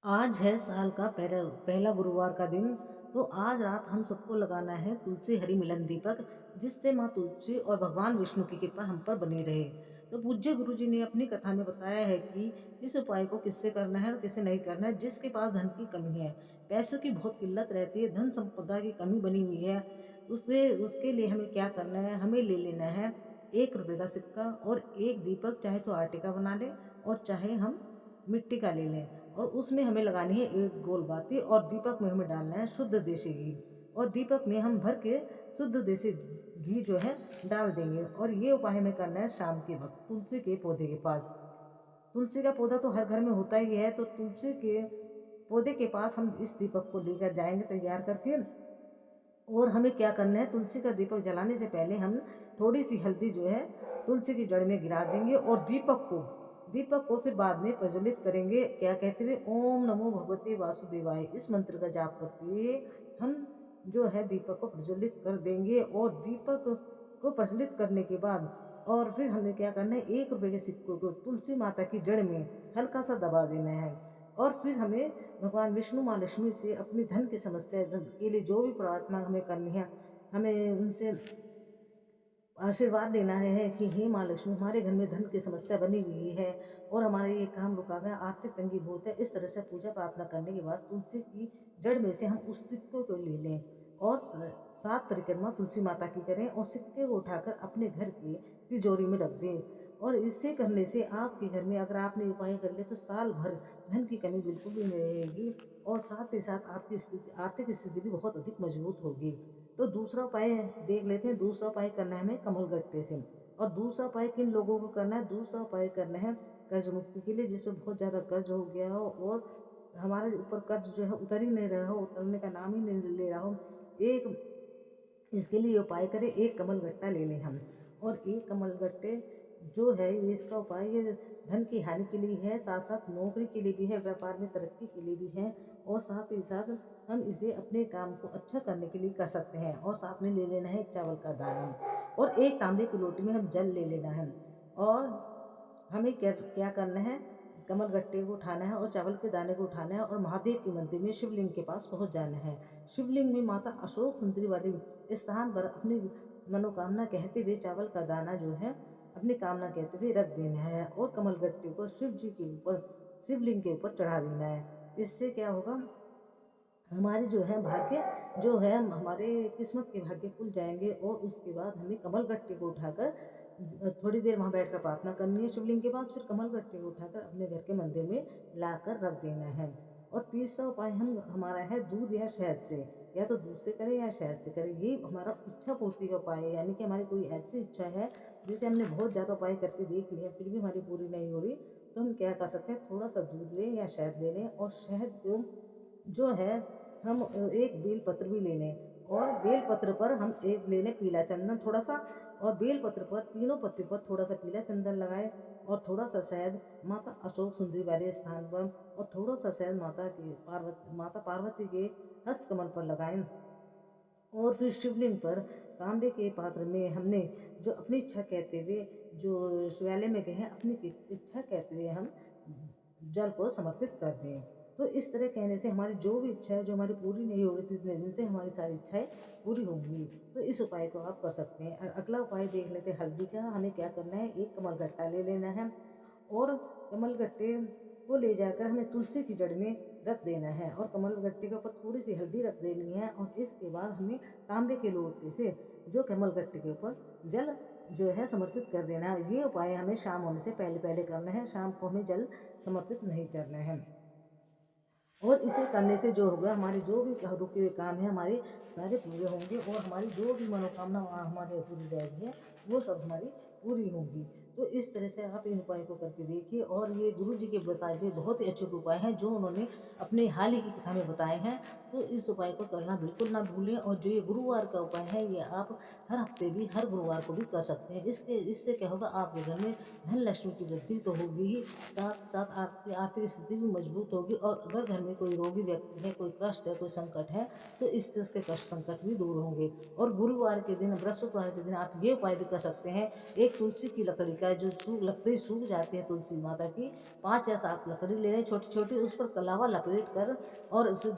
आज है साल का पहला पहला गुरुवार का दिन। तो आज रात हम सबको लगाना है तुलसी हरि मिलन दीपक, जिससे माँ तुलसी और भगवान विष्णु की कृपा हम पर बनी रहे। तो पूज्य गुरु जी ने अपनी कथा में बताया है कि इस उपाय को किससे करना है और किससे नहीं करना है। जिसके पास धन की कमी है, पैसों की बहुत किल्लत रहती है, धन संपदा की कमी बनी हुई है, उससे उसके लिए हमें क्या करना है, हमें ले लेना है 1 रुपए का सिक्का और एक दीपक, चाहे तो आटे का बना ले और चाहे हम मिट्टी का ले लें। और उसमें हमें लगानी है एक गोल बाती और दीपक में हमें डालना है शुद्ध देसी घी। और दीपक में हम भर के शुद्ध देसी घी जो है डाल देंगे। और ये उपाय हमें करना है शाम के वक्त तुलसी के पौधे के पास। तुलसी का पौधा तो हर घर में होता ही है, तो तुलसी के पौधे के पास हम इस दीपक को लेकर जाएंगे तैयार करके। और हमें क्या करना है, तुलसी का दीपक जलाने से पहले हम थोड़ी सी हल्दी जो है तुलसी की जड़ में गिरा देंगे और दीपक को फिर बाद में प्रज्वलित करेंगे, क्या कहते हुए ओम नमो भगवते वासुदेवाय इस मंत्र का जाप करते हुए हम जो है दीपक को प्रज्वलित कर देंगे। और दीपक को प्रज्वलित करने के बाद और फिर हमें क्या करना है, 1 रुपए के सिक्कों को तुलसी माता की जड़ में हल्का सा दबा देना है। और फिर हमें भगवान विष्णु माँ लक्ष्मी से अपनी धन की समस्या धन के लिए जो भी प्रार्थना हमें करनी है, हमें उनसे आशीर्वाद लेना है कि हे माँ लक्ष्मी, हमारे घर में धन की समस्या बनी हुई है और हमारे ये काम रुका हुआ है, आर्थिक तंगी बहुत है। इस तरह से पूजा प्रार्थना करने के बाद तुलसी की जड़ में से हम उस सिक्के को ले लें और 7 परिक्रमा तुलसी माता की करें और सिक्के को उठाकर अपने घर की तिजोरी में रख दें। और इसे करने से आपके घर में अगर आपने उपाय कर लिया तो साल भर धन की कमी बिल्कुल भी नहीं रहेगी और साथ ही साथ आपकी स्थिति आर्थिक स्थिति भी बहुत अधिक मजबूत होगी। तो दूसरा उपाय देख लेते हैं। दूसरा उपाय करना है हमें कमल गट्टे से। और दूसरा उपाय किन लोगों को करना है, दूसरा उपाय करना है कर्ज मुक्ति के लिए, जिसमें बहुत ज़्यादा कर्ज हो गया हो और हमारे ऊपर कर्ज जो है उतर ही नहीं रहा हो, उतरने का नाम ही नहीं ले रहा हो। एक इसके लिए उपाय करें, एक कमल गट्टा ले लें हम। और एक कमल गट्टे जो है ये इसका उपाय ये धन की हानि के लिए है, साथ साथ नौकरी के लिए भी है, व्यापार में तरक्की के लिए भी है और साथ ही साथ हम इसे अपने काम को अच्छा करने के लिए कर सकते हैं। और साथ में ले लेना है एक चावल का दाना और एक तांबे की लोटी में हम जल ले लेना है। और हमें क्या क्या करना है, कमल गट्टे को उठाना है और चावल के दाने को उठाना है और महादेव के मंदिर में शिवलिंग के पास पहुंच जाना है। शिवलिंग में माता अशोक सुंदरी वाली स्थान पर अपनी मनोकामना कहते हुए चावल का दाना जो है अपनी कामना कहते हुए रख देना है और कमल गट्टे को शिव जी के ऊपर शिवलिंग के ऊपर चढ़ा देना है। इससे क्या होगा, हमारे जो है भाग्य जो है हमारे किस्मत के भाग्य खुल जाएंगे। और उसके बाद हमें कमल गट्टे को उठाकर थोड़ी देर वहाँ बैठकर प्रार्थना करनी है शिवलिंग के पास, फिर कमल गट्टे को उठाकर अपने घर के मंदिर में लाकर रख देना है। और तीसरा उपाय हम हमारा है दूध या शहद से, या तो दूध से करें या शहद से करें। ये हमारा इच्छा पूर्ति का उपाय है, यानी कि हमारी कोई ऐसी इच्छा है जिसे हमने बहुत ज़्यादा उपाय करके देख लिया फिर भी हमारी पूरी नहीं हो रही, तो हम क्या कर सकते हैं, थोड़ा सा दूध लें या शहद ले लें और शहद को जो है हम एक बेल पत्र भी ले लें। और बेल पत्र पर हम एक ले लें पीला चंदन थोड़ा सा, और बेल पत्र पर तीनों पत्ती पर थोड़ा सा पीला चंदन लगाएं और थोड़ा सा शहद माता अशोक सुंदरी वाले स्थान पर और थोड़ा सा शहद माता पार्वती के हस्त कमल पर लगाएं। और फिर शिवलिंग पर तांबे के पात्र में हमने जो अपनी इच्छा कहते हुए जो शिवालय में गए हैं, अपनी इच्छा कहते हुए हम जल को समर्पित कर दें। तो इस तरह कहने से हमारी जो भी इच्छा है जो हमारी पूरी नहीं हो रही थी इतने दिन से, हमारी सारी इच्छाएं पूरी होंगी। तो इस उपाय को आप कर सकते हैं। और अगला उपाय देख लेते हैं हल्दी का। हमें क्या करना है, एक कमल गट्टा ले लेना है और कमल गट्टे को ले जाकर हमें तुलसी की जड़ में रख देना है और कमल गट्टे के ऊपर थोड़ी सी हल्दी रख देनी है। और इसके बाद हमें तांबे के लोटे से जो कमल गट्टे के ऊपर जल जो है समर्पित कर देना है। ये उपाय हमें शाम होने से पहले पहले करना है, शाम को हमें जल समर्पित नहीं करना है। और इसे करने से जो होगा, हमारे जो भी रुके हुए काम है हमारे सारे पूरे होंगे और हमारी जो भी मनोकामना हमारे पूरी रहेगी है वो सब हमारी पूरी होंगी। तो इस तरह से आप इन उपाय को करके देखिए। और ये गुरु जी के बताए हुए बहुत ही अच्छे उपाय हैं जो उन्होंने अपने हाल ही की कथा में बताए हैं। तो इस उपाय को करना बिल्कुल ना भूलें। और जो ये गुरुवार का उपाय है ये आप हर हफ्ते भी हर गुरुवार को भी कर सकते हैं। इससे क्या होगा, आपके घर में धन लक्ष्मी की वृद्धि तो होगी ही, साथ साथ आपकी आर्थिक स्थिति भी मजबूत होगी। और अगर घर में कोई रोगी व्यक्ति है, कोई कष्ट है, कोई संकट है, तो इससे उसके कष्ट संकट भी दूर होंगे। और गुरुवार के दिन, बृहस्पतिवार के दिन आप ये उपाय भी कर सकते हैं, एक तुलसी की लकड़ी है जो लकड़ी सूख जाती है तुलसी माता की, 5 या 7 लकड़ी ले लें छोटी-छोटी, उस पर कलावा लपेट कर और उसे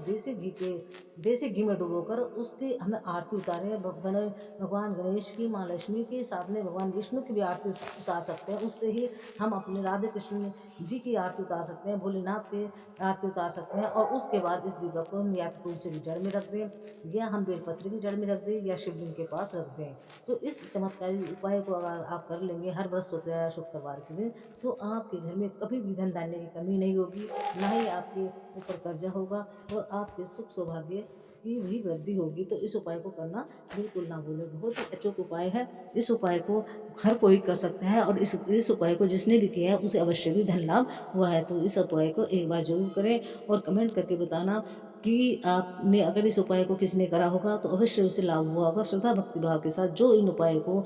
देसी घी में डुबोकर उसकी हमें आरती उतारें। भगवान गणेश की, माँ लक्ष्मी की, साथ में भगवान विष्णु की भी आरती उतार सकते हैं। उससे ही हम अपने राधे कृष्ण जी की आरती उतार सकते हैं, भोलेनाथ की आरती उतार सकते हैं। और उसके बाद इस दीपक को हम या तो तुलसी की जड़ में रख दें, या हम बेलपत्र की जड़ में रख दें, या शिवलिंग के पास रख दें। तो इस चमत्कारी उपाय को अगर आप कर लेंगे हर बृहस्पतिवार या शुक्रवार के दिन, तो आपके घर में कभी भी धन धान्य की कमी नहीं होगी, ना ही आपके ऊपर कर्जा होगा, और आपके सुख सौभाग्य की भी वृद्धि होगी। तो इस उपाय को करना बिल्कुल ना भूलें, बहुत ही अचूक उपाय है। इस उपाय को हर कोई कर सकता है, और इस उपाय को जिसने भी किया है उसे अवश्य भी धन लाभ हुआ है। तो इस उपाय को एक बार जरूर करें, और कमेंट करके बताना कि आपने अगर इस उपाय को किसी ने करा होगा तो अवश्य उसे लाभ हुआ होगा। श्रद्धा भक्ति भाव के साथ जो इन उपायों को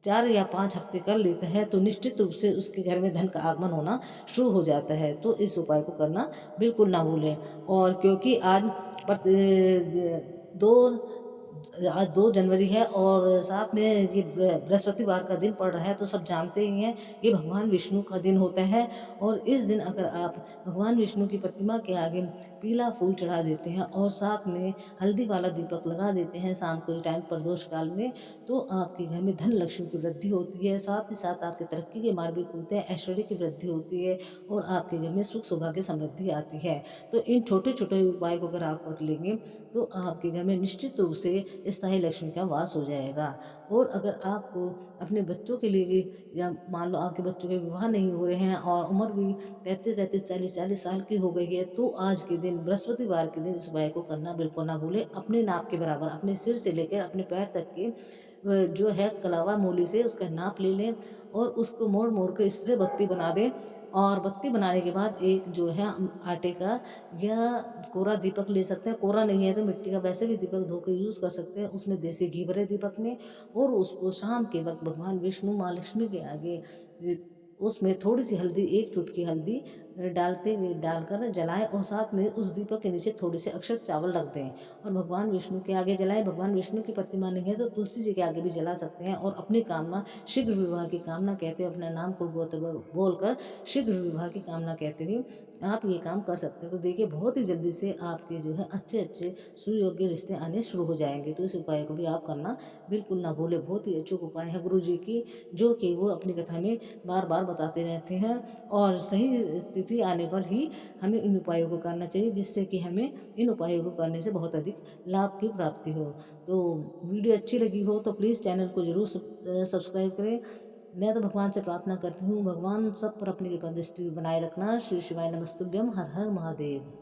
4 या 5 हफ्ते कर लेता है, तो निश्चित रूप से उसके घर में धन का आगमन होना शुरू हो जाता है। तो इस उपाय को करना बिल्कुल ना भूलें। और क्योंकि दो आज 2 जनवरी है, और साथ में ये बृहस्पतिवार का दिन पड़ रहा है, तो सब जानते ही हैं ये भगवान विष्णु का दिन होता है। और इस दिन अगर आप भगवान विष्णु की प्रतिमा के आगे पीला फूल चढ़ा देते हैं, और साथ में हल्दी वाला दीपक लगा देते हैं शाम के टाइम प्रदोष काल में, तो आपके घर में धन लक्ष्मी की वृद्धि होती है। साथ ही साथ आपके तरक्की के मार्ग भी खुलते हैं, ऐश्वर्य की वृद्धि होती है, और आपके घर में सुख सौभाग्य समृद्धि आती है। तो इन छोटे-छोटे उपाय को अगर आप कर लेंगे, तो आपके घर में निश्चित रूप से स्थायी लक्ष्मी का वास हो जाएगा। और अगर आपको अपने बच्चों के लिए, या मान लो आपके बच्चों के विवाह नहीं हो रहे हैं और उम्र भी 35-35, 40-40 साल की हो गई है, तो आज के दिन बृहस्पतिवार के दिन इस उपाय को करना बिल्कुल ना भूलें। अपने नाप के बराबर, अपने सिर से लेकर अपने पैर तक के जो है कलावा मूली से उसका नाप ले लें, और उसको मोड़-मोड़ के इस तरह बत्ती बना दें। और बत्ती बनाने के बाद एक जो है आटे का या कोरा दीपक ले सकते हैं, कोरा नहीं है तो मिट्टी का वैसे भी दीपक धो के यूज़ कर सकते हैं। उसमें देसी घी भरे दीपक में, और उसको शाम के वक़्त भगवान विष्णु, माँ लक्ष्मी के आगे उसमें थोड़ी-सी हल्दी, 1 चुटकी हल्दी डालकर जलाएँ, और साथ में उस दीपक के नीचे थोड़े से अक्षत चावल रख दें, और भगवान विष्णु के आगे जलाएँ। भगवान विष्णु की प्रतिमा नहीं है तो तुलसी जी के आगे भी जला सकते हैं, और अपनी कामना, शीघ्र विवाह की कामना कहते हुए, अपना नाम कुलगोत्र बोलकर शीघ्र विवाह की कामना कहते हुए आप ये काम कर सकते हैं। तो देखिए बहुत ही जल्दी से आपके जो है अच्छे-अच्छे सुयोग्य रिश्ते आने शुरू हो जाएँगे। तो इस उपाय को भी आप करना बिल्कुल ना भूलें। बहुत ही अचूक उपाय है गुरुजी की, जो कि वो अपनी कथा में बार-बार बताते रहते हैं, और सही तिथि आने पर ही हमें इन उपायों को करना चाहिए, जिससे कि हमें इन उपायों को करने से बहुत अधिक लाभ की प्राप्ति हो। तो वीडियो अच्छी लगी हो तो प्लीज़ चैनल को ज़रूर सब्सक्राइब करें। मैं तो भगवान से प्रार्थना करती हूँ, भगवान सब पर अपनी कृपा दृष्टि बनाए रखना। श्री शिवाय नमस्तुभ्यम। हर हर महादेव।